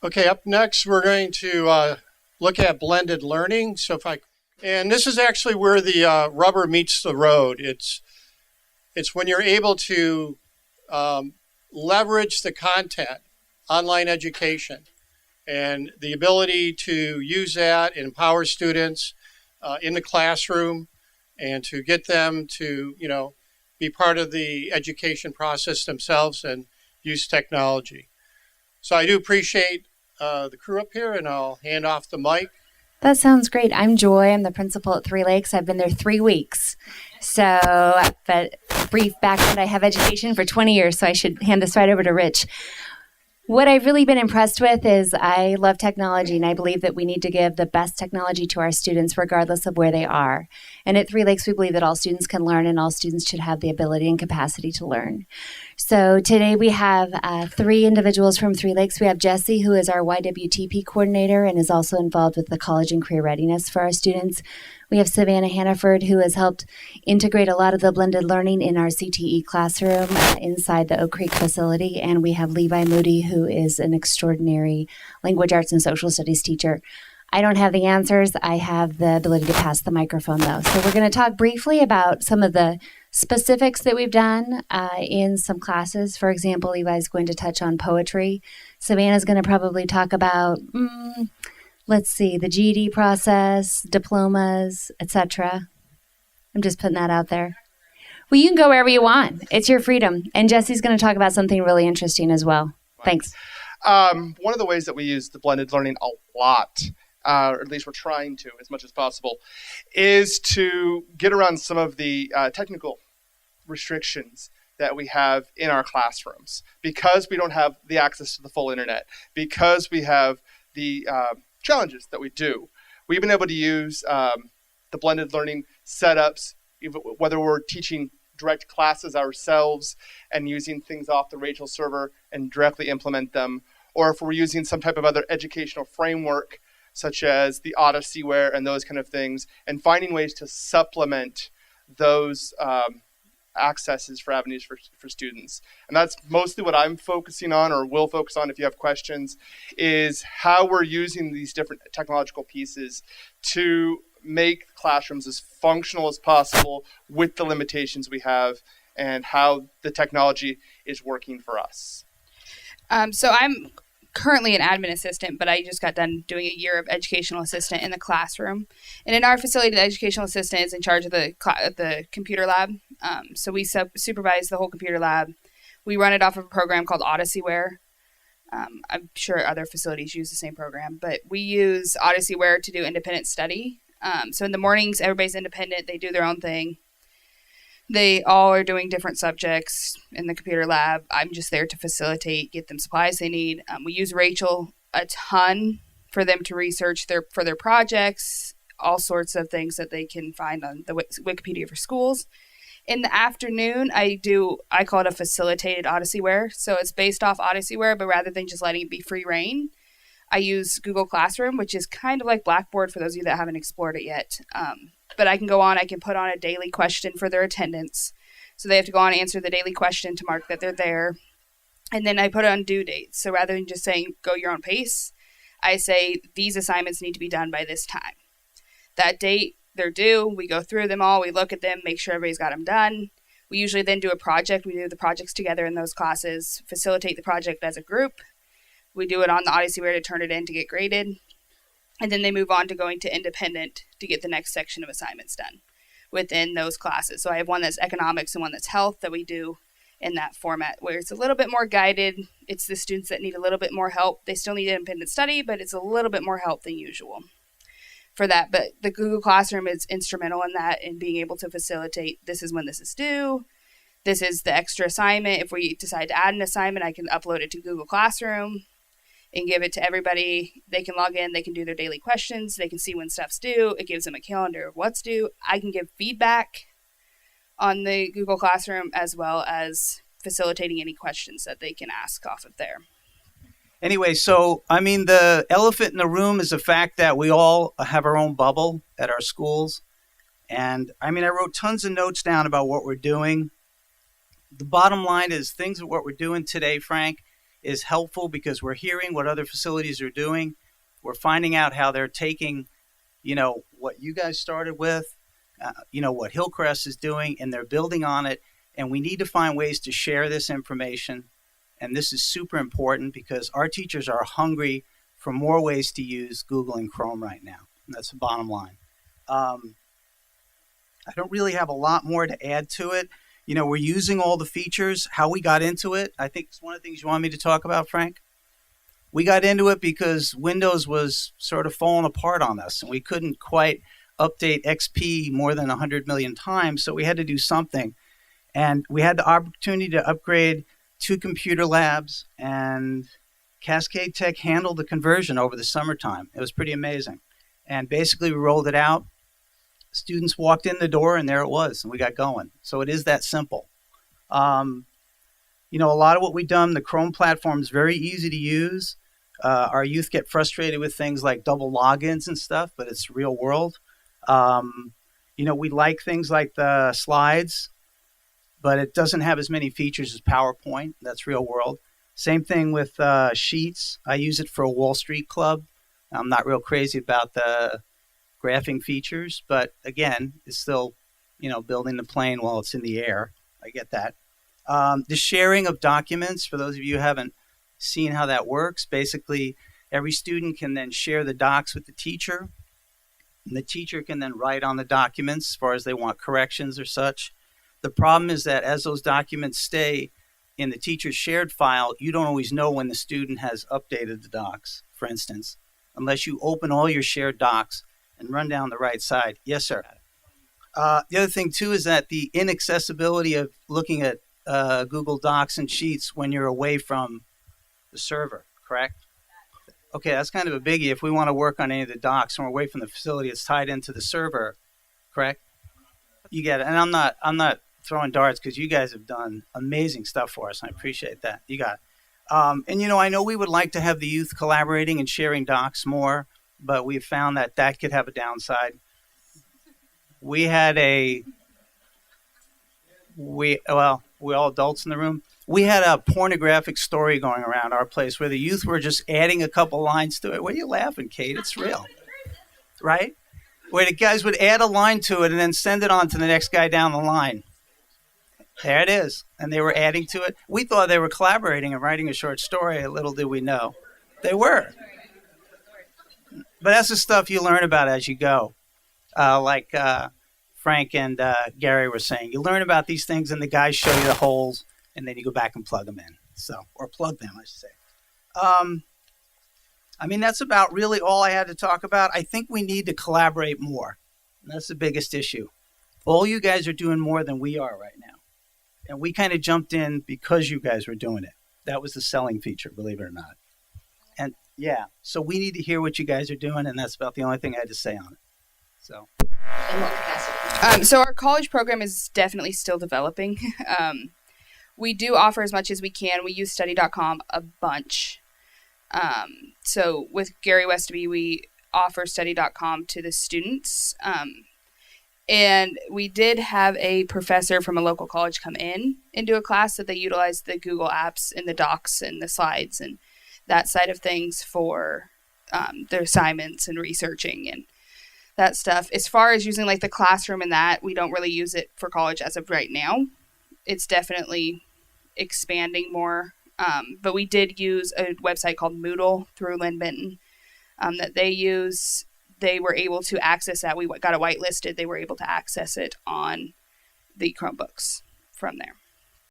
Okay, up next we're going to look at blended learning. And this is actually where the rubber meets the road. It's when you're able to leverage the content, online education, and the ability to use that and empower students in the classroom and to get them to, be part of the education process themselves and use technology. So I do appreciate the crew up here, and I'll hand off the mic. That sounds great. I'm Joy. I'm the principal at Three Lakes. I've been there 3 weeks. But brief background, I have education for 20 years, so I should hand this right over to Rich. What I've really been impressed with is I love technology, and I believe that we need to give the best technology to our students regardless of where they are. And at Three Lakes, we believe that all students can learn and all students should have the ability and capacity to learn. So today we have 3 individuals from Three Lakes. We have Jesse, who is our YWTP coordinator and is also involved with the college and career readiness for our students. We have Savannah Hannaford, who has helped integrate a lot of the blended learning in our CTE classroom inside the Oak Creek facility. And we have Levi Moody, who is an extraordinary language arts and social studies teacher. I don't have the answers. I have the ability to pass the microphone, though. So we're going to talk briefly about some of the specifics that we've done in some classes. For example, Levi's going to touch on poetry. Savannah's going to probably talk about the GED process, diplomas, etc. I'm just putting that out there. Well, you can go wherever you want. It's your freedom. And Jesse's going to talk about something really interesting as well. Thanks. One of the ways that we use the blended learning a lot, or at least we're trying to as much as possible, is to get around some of the technical restrictions that we have in our classrooms. Because we don't have the access to the full internet, because we have the challenges that we do. We've been able to use the blended learning setups, whether we're teaching direct classes ourselves and using things off the Rachel server and directly implement them, or if we're using some type of other educational framework, such as the Odysseyware and those kind of things, and finding ways to supplement those accesses for avenues for students. And that's mostly what I'm focusing on, or will focus on if you have questions, is how we're using these different technological pieces to make classrooms as functional as possible with the limitations we have, and how the technology is working for us. So I'm currently an admin assistant, but I just got done doing a year of educational assistant in the classroom. And in our facility, the educational assistant is in charge of the computer lab. So we supervise the whole computer lab. We run it off of a program called Odysseyware. I'm sure other facilities use the same program, but we use Odysseyware to do independent study. So in the mornings, everybody's independent. They do their own thing. They all are doing different subjects in the computer lab. I'm just there to facilitate, get them supplies they need. We use Rachel a ton for them to research for their projects, all sorts of things that they can find on the Wikipedia for schools. In the afternoon, I call it a facilitated Odysseyware. So it's based off Odysseyware, but rather than just letting it be free reign, I use Google Classroom, which is kind of like Blackboard for those of you that haven't explored it yet. But I can put on a daily question for their attendance. So they have to go on and answer the daily question to mark that they're there. And then I put on due dates. So rather than just saying, go your own pace, I say, these assignments need to be done by this time. That date, they're due. We go through them all. We look at them, make sure everybody's got them done. We usually then do a project. We do the projects together in those classes, facilitate the project as a group. We do it on the Odysseyware to turn it in to get graded. And then they move on to going to independent to get the next section of assignments done within those classes. So I have one that's economics and one that's health that we do in that format where it's a little bit more guided. It's the students that need a little bit more help. They still need independent study, but it's a little bit more help than usual for that. But the Google Classroom is instrumental in that, in being able to facilitate, this is when this is due. This is the extra assignment. If we decide to add an assignment, I can upload it to Google Classroom and give it to everybody. They can log in, they can do their daily questions, they can see when stuff's due. It gives them a calendar of what's due. I can give feedback on the Google Classroom, as well as facilitating any questions that they can ask off of there. Anyway, so, the elephant in the room is the fact that we all have our own bubble at our schools. And, I wrote tons of notes down about what we're doing. The bottom line is what we're doing today, Frank, is helpful because we're hearing what other facilities are doing. We're finding out how they're taking, what you guys started with, what Hillcrest is doing, and they're building on it. And we need to find ways to share this information. And this is super important because our teachers are hungry for more ways to use Google and Chrome right now. And that's the bottom line. I don't really have a lot more to add to it. We're using all the features. How we got into it, I think it's one of the things you want me to talk about, Frank. We got into it because Windows was sort of falling apart on us, and we couldn't quite update XP more than 100 million times, so we had to do something. And we had the opportunity to upgrade 2 computer labs, and Cascade Tech handled the conversion over the summertime. It was pretty amazing. And basically, we rolled it out. Students walked in the door, and there it was, and we got going. So it is that simple. A lot of what we've done, the Chrome platform is very easy to use. Our youth get frustrated with things like double logins and stuff, but it's real world. We like things like the slides, but it doesn't have as many features as PowerPoint. That's real world. Same thing with Sheets. I use it for a Wall Street club. I'm not real crazy about the graphing features, but again, it's still, building the plane while it's in the air. I get that. The sharing of documents, for those of you who haven't seen how that works, basically every student can then share the docs with the teacher, and the teacher can then write on the documents as far as they want corrections or such. The problem is that as those documents stay in the teacher's shared file, you don't always know when the student has updated the docs, for instance, unless you open all your shared docs and run down the right side. Yes, sir. The other thing, too, is that the inaccessibility of looking at Google Docs and Sheets when you're away from the server, correct? Okay, that's kind of a biggie. If we want to work on any of the docs and we're away from the facility, it's tied into the server, correct? You get it. And I'm not throwing darts because you guys have done amazing stuff for us. I appreciate that. You got it. I know we would like to have the youth collaborating and sharing docs more, but we've found that could have a downside. We're all adults in the room. We had a pornographic story going around our place where the youth were just adding a couple lines to it. What are you laughing, Kate? It's real, right? Where the guys would add a line to it and then send it on to the next guy down the line. There it is. And they were adding to it. We thought they were collaborating and writing a short story. Little did we know. They were. But that's the stuff you learn about as you go. Like Frank and Gary were saying. You learn about these things and the guys show you the holes and then you go back and plug them in. Or plug them, I should say. That's about really all I had to talk about. I think we need to collaborate more. And that's the biggest issue. All you guys are doing more than we are right now. And we kind of jumped in because you guys were doing it. That was the selling feature, believe it or not. And yeah, so we need to hear what you guys are doing, and that's about the only thing I had to say on it. So. So our college program is definitely still developing. We do offer as much as we can. We use study.com a bunch. So with Gary Westaby, we offer study.com to the students. And we did have a professor from a local college come in and do a class that they utilized the Google apps and the docs and the slides and that side of things for their assignments and researching and that stuff. As far as using like the classroom and that, we don't really use it for college as of right now. It's definitely expanding more. But we did use a website called Moodle through Lynn Benton that they use. They were able to access that. We got it whitelisted. They were able to access it on the Chromebooks from there.